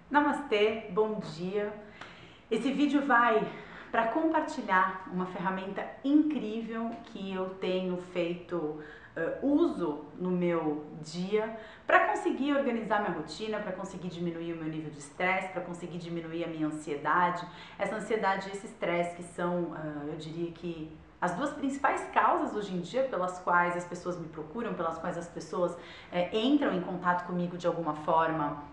Namastê, bom dia. Esse vídeo vai para compartilhar uma ferramenta incrível que eu tenho feito uso no meu dia para conseguir organizar minha rotina, para conseguir diminuir o meu nível de estresse, para conseguir diminuir a minha ansiedade. Essa ansiedade e esse estresse que são, eu diria que as duas principais causas hoje em dia pelas quais as pessoas me procuram, pelas quais as pessoas entram em contato comigo de alguma forma.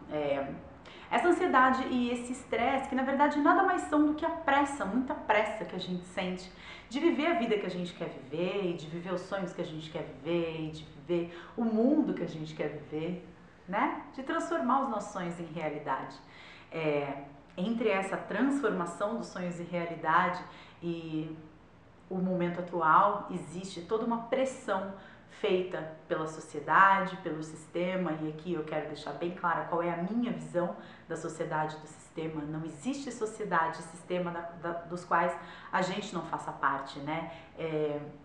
Essa ansiedade e esse estresse, que na verdade nada mais são do que a pressa, muita pressa que a gente sente de viver a vida que a gente quer viver, e de viver os sonhos que a gente quer viver, e de viver o mundo que a gente quer viver, né? De transformar os nossos sonhos em realidade. Entre essa transformação dos sonhos em realidade e o momento atual, existe toda uma pressão feita pela sociedade, pelo sistema, e aqui eu quero deixar bem clara qual é a minha visão da sociedade, do sistema. Não existe sociedade, sistema dos quais a gente não faça parte, né?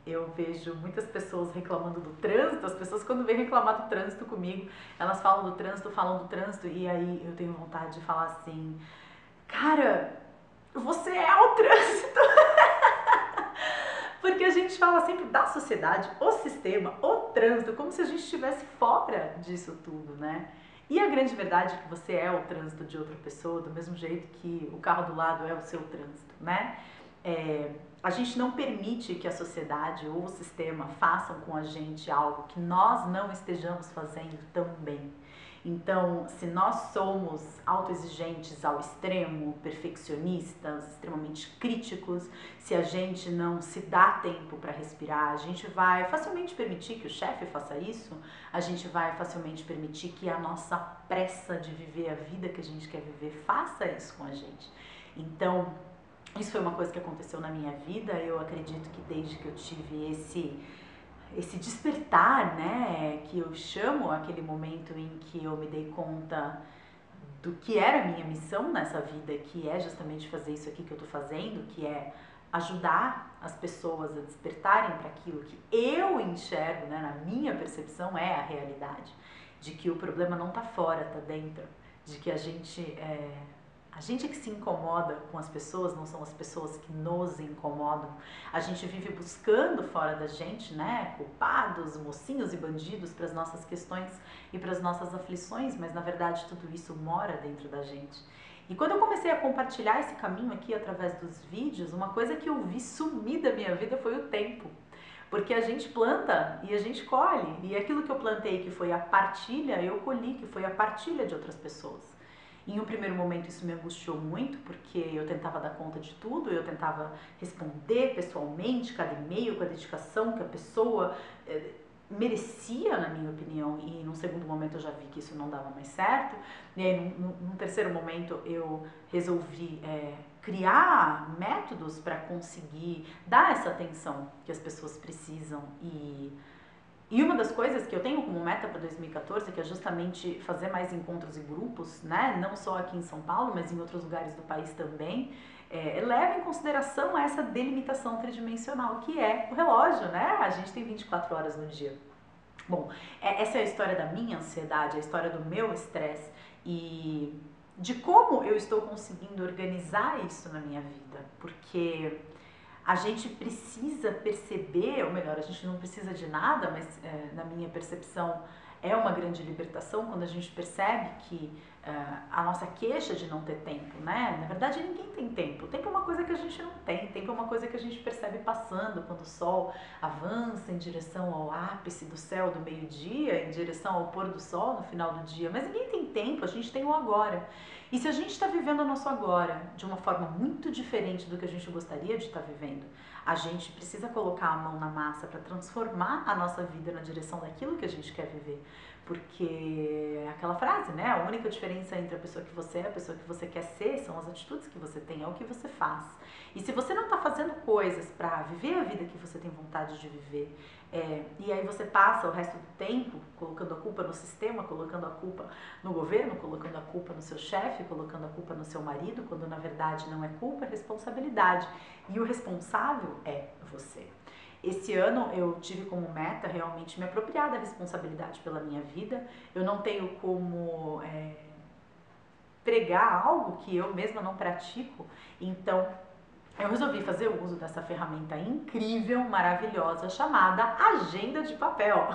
Eu vejo muitas pessoas reclamando do trânsito, as pessoas quando vêm reclamar do trânsito comigo, elas falam do trânsito, e aí eu tenho vontade de falar assim, cara, você é o trânsito! Porque a gente fala sempre da sociedade, o sistema, o trânsito, como se a gente estivesse fora disso tudo, né? E a grande verdade é que você é o trânsito de outra pessoa, do mesmo jeito que o carro do lado é o seu trânsito, né? A gente não permite que a sociedade ou o sistema façam com a gente algo que nós não estejamos fazendo também. Então, se nós somos autoexigentes ao extremo, perfeccionistas, extremamente críticos, se a gente não se dá tempo para respirar, a gente vai facilmente permitir que o chefe faça isso, a gente vai facilmente permitir que a nossa pressa de viver a vida que a gente quer viver faça isso com a gente. Então, isso foi uma coisa que aconteceu na minha vida. Eu acredito que desde que eu tive esse despertar, né, que eu chamo aquele momento em que eu me dei conta do que era a minha missão nessa vida, que é justamente fazer isso aqui que eu tô fazendo, que é ajudar as pessoas a despertarem para aquilo que eu enxergo, né, na minha percepção é a realidade, de que o problema não tá fora, tá dentro, de que a gente é que se incomoda com as pessoas, não são as pessoas que nos incomodam. A gente vive buscando fora da gente, né, culpados, mocinhos e bandidos para as nossas questões e para as nossas aflições, mas na verdade tudo isso mora dentro da gente. E quando eu comecei a compartilhar esse caminho aqui através dos vídeos, uma coisa que eu vi sumir da minha vida foi o tempo. Porque a gente planta e a gente colhe, e aquilo que eu plantei, que foi a partilha, eu colhi, que foi a partilha de outras pessoas. Em um primeiro momento isso me angustiou muito, porque eu tentava dar conta de tudo, eu tentava responder pessoalmente cada e-mail com a dedicação que a pessoa merecia, na minha opinião, e num segundo momento eu já vi que isso não dava mais certo, e aí num terceiro momento eu resolvi criar métodos para conseguir dar essa atenção que as pessoas precisam. E uma das coisas que eu tenho como meta para 2014, que é justamente fazer mais encontros e grupos, né? Não só aqui em São Paulo, mas em outros lugares do país também, leva em consideração essa delimitação tridimensional, que é o relógio, né? A gente tem 24 horas no dia. Bom, essa é a história da minha ansiedade, a história do meu estresse e de como eu estou conseguindo organizar isso na minha vida, porque a gente precisa perceber, ou melhor, a gente não precisa de nada, mas na minha percepção é uma grande libertação quando a gente percebe que a nossa queixa de não ter tempo, né? Na verdade, ninguém tem tempo. O tempo é uma coisa que a gente não tem. O tempo é uma coisa que a gente percebe passando quando o sol avança em direção ao ápice do céu do meio-dia, em direção ao pôr do sol no final do dia. Mas ninguém tem tempo, a gente tem o agora. E se a gente está vivendo o nosso agora de uma forma muito diferente do que a gente gostaria de estar vivendo, a gente precisa colocar a mão na massa para transformar a nossa vida na direção daquilo que a gente quer viver. Porque é aquela frase, né? A única diferença entre a pessoa que você é e a pessoa que você quer ser são as atitudes que você tem, é o que você faz. E se você não está fazendo coisas para viver a vida que você tem vontade de viver, e aí você passa o resto do tempo colocando a culpa no sistema, colocando a culpa no governo, colocando a culpa no seu chefe, colocando a culpa no seu marido, quando na verdade não é culpa, é responsabilidade. E o responsável é você. Esse ano eu tive como meta realmente me apropriar da responsabilidade pela minha vida. Eu não tenho como pregar algo que eu mesma não pratico. Então, eu resolvi fazer uso dessa ferramenta incrível, maravilhosa, chamada agenda de papel.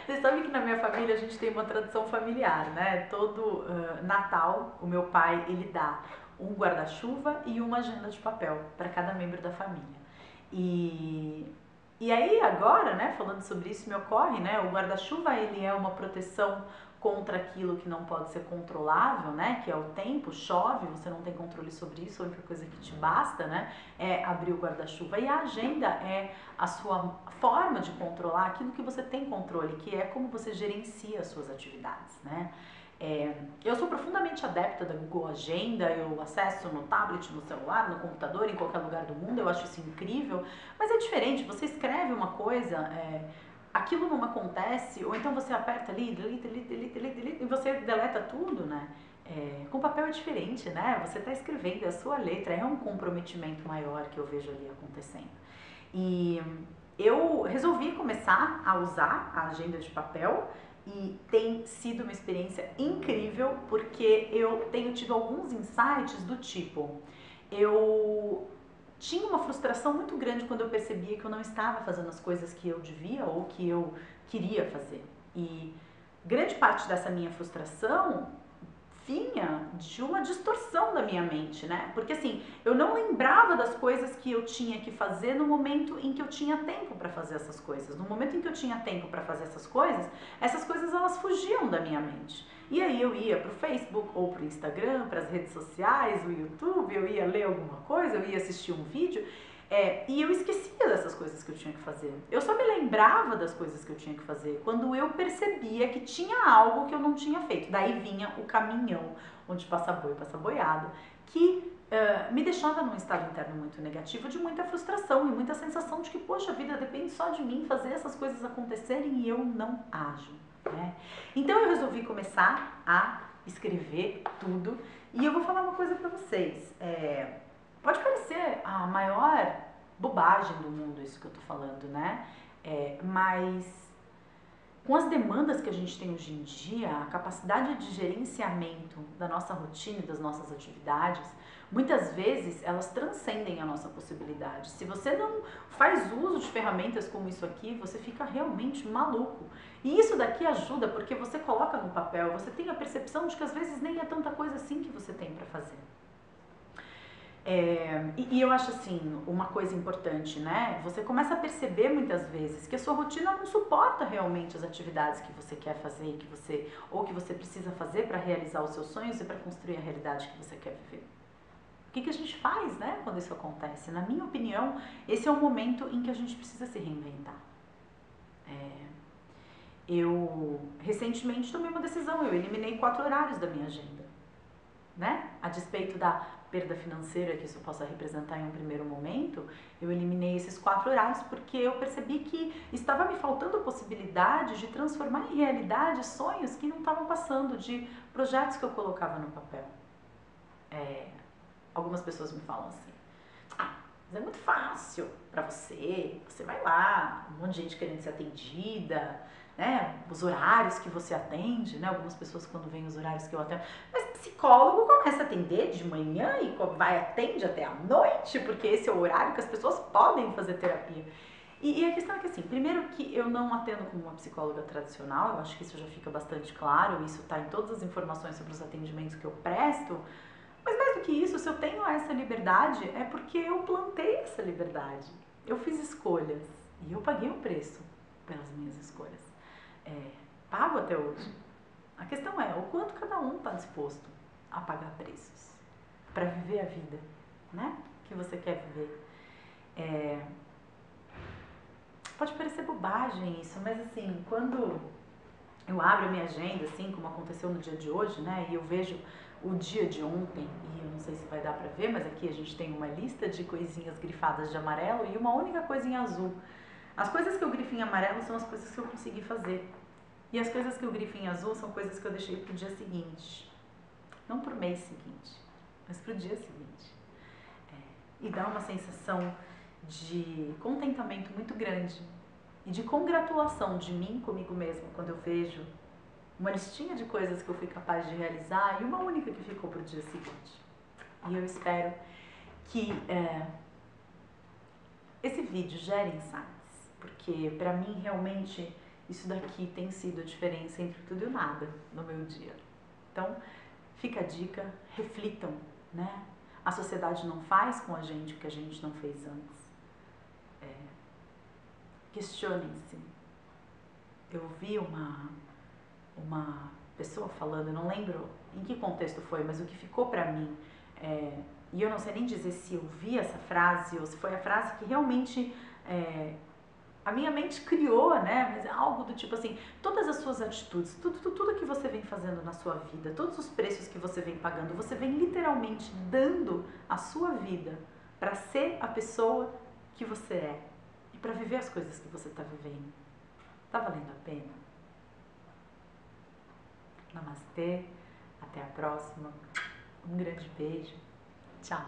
Vocês sabem que na minha família a gente tem uma tradição familiar, né? Todo Natal, o meu pai, ele dá um guarda-chuva e uma agenda de papel para cada membro da família. E aí agora, né, falando sobre isso, me ocorre, né, o guarda-chuva ele é uma proteção contra aquilo que não pode ser controlável, né, que é o tempo, chove, você não tem controle sobre isso, a única coisa que te basta, né, é abrir o guarda-chuva. E a agenda é a sua forma de controlar aquilo que você tem controle, que é como você gerencia as suas atividades, né. Eu sou profundamente adepta da Google Agenda, eu acesso no tablet, no celular, no computador, em qualquer lugar do mundo, eu acho isso incrível, mas é diferente, você escreve uma coisa, aquilo não acontece, ou então você aperta ali, delete, delete, delete, delete, delete, e você deleta tudo, né? Com papel é diferente, né? Você está escrevendo, é a sua letra, é um comprometimento maior que eu vejo ali acontecendo. E eu resolvi começar a usar a agenda de papel, e tem sido uma experiência incrível porque eu tenho tido alguns insights do tipo, eu tinha uma frustração muito grande quando eu percebia que eu não estava fazendo as coisas que eu devia ou que eu queria fazer. E grande parte dessa minha frustração vinha de uma distorção da minha mente, né? Porque assim, eu não lembrava das coisas que eu tinha que fazer no momento em que eu tinha tempo para fazer essas coisas. No momento em que eu tinha tempo para fazer essas coisas elas fugiam da minha mente. E aí eu ia pro Facebook ou pro Instagram, para as redes sociais, o YouTube, eu ia ler alguma coisa, eu ia assistir um vídeo, e eu esquecia dessas coisas que eu tinha que fazer. Eu só me lembrava das coisas que eu tinha que fazer quando eu percebia que tinha algo que eu não tinha feito. Daí vinha o caminhão, onde passa boi, passa boiado, que me deixava num estado interno muito negativo, de muita frustração e muita sensação de que, poxa vida, depende só de mim fazer essas coisas acontecerem e eu não ajo, né? Então eu resolvi começar a escrever tudo e eu vou falar uma coisa pra vocês. Pode parecer a maior bobagem do mundo isso que eu tô falando, né? Mas com as demandas que a gente tem hoje em dia, a capacidade de gerenciamento da nossa rotina e das nossas atividades, muitas vezes elas transcendem a nossa possibilidade. Se você não faz uso de ferramentas como isso aqui, você fica realmente maluco. E isso daqui ajuda porque você coloca no papel, você tem a percepção de que às vezes nem é tanta coisa assim que você tem para fazer. E eu acho assim, uma coisa importante, né? Você começa a perceber muitas vezes que a sua rotina não suporta realmente as atividades que você quer fazer ou que você precisa fazer para realizar os seus sonhos e para construir a realidade que você quer viver. O que a gente faz, né, quando isso acontece? Na minha opinião, esse é o momento em que a gente precisa se reinventar. Eu recentemente tomei uma decisão, eu eliminei 4 horários da minha agenda, né? A despeito da perda financeira que isso possa representar em um primeiro momento, eu eliminei esses 4 horários porque eu percebi que estava me faltando a possibilidade de transformar em realidade sonhos que não estavam passando, de projetos que eu colocava no papel. Algumas pessoas me falam assim, mas é muito fácil pra você vai lá, um monte de gente querendo ser atendida, né? Os horários que você atende, né? Algumas pessoas quando vêm os horários que eu atendo, mas psicólogo começa a atender de manhã e atende até à noite, porque esse é o horário que as pessoas podem fazer terapia. E a questão é que assim, primeiro que eu não atendo como uma psicóloga tradicional, eu acho que isso já fica bastante claro, isso tá em todas as informações sobre os atendimentos que eu presto, mas mais do que isso, se eu tenho essa liberdade, é porque eu plantei essa liberdade. Eu fiz escolhas e eu paguei um preço pelas minhas escolhas. Pago até hoje. A questão é o quanto cada um está disposto a pagar preços para viver a vida, né, que você quer viver. Pode parecer bobagem isso, mas assim, quando eu abro a minha agenda, assim, como aconteceu no dia de hoje, né, e eu vejo o dia de ontem, e eu não sei se vai dar pra ver, mas aqui a gente tem uma lista de coisinhas grifadas de amarelo e uma única coisa em azul. As coisas que eu grifo em amarelo são as coisas que eu consegui fazer. E as coisas que eu grifo em azul são coisas que eu deixei pro dia seguinte. Não pro mês seguinte, mas pro dia seguinte. E dá uma sensação de contentamento muito grande e de congratulação de mim comigo mesma quando eu vejo uma listinha de coisas que eu fui capaz de realizar e uma única que ficou para o dia seguinte. E eu espero que esse vídeo gere insights, porque para mim realmente isso daqui tem sido a diferença entre tudo e o nada no meu dia. Então, fica a dica, reflitam, né? A sociedade não faz com a gente o que a gente não fez antes. Questionem-se. Eu vi uma pessoa falando, eu não lembro em que contexto foi, mas o que ficou pra mim, e eu não sei nem dizer se eu vi essa frase ou se foi a frase que realmente a minha mente criou, né? Mas é algo do tipo assim, todas as suas atitudes, tudo que você vem fazendo na sua vida, todos os preços que você vem pagando, você vem literalmente dando a sua vida para ser a pessoa que você é e para viver as coisas que você está vivendo. Tá valendo a pena? Namastê, até a próxima. Um grande beijo. Tchau.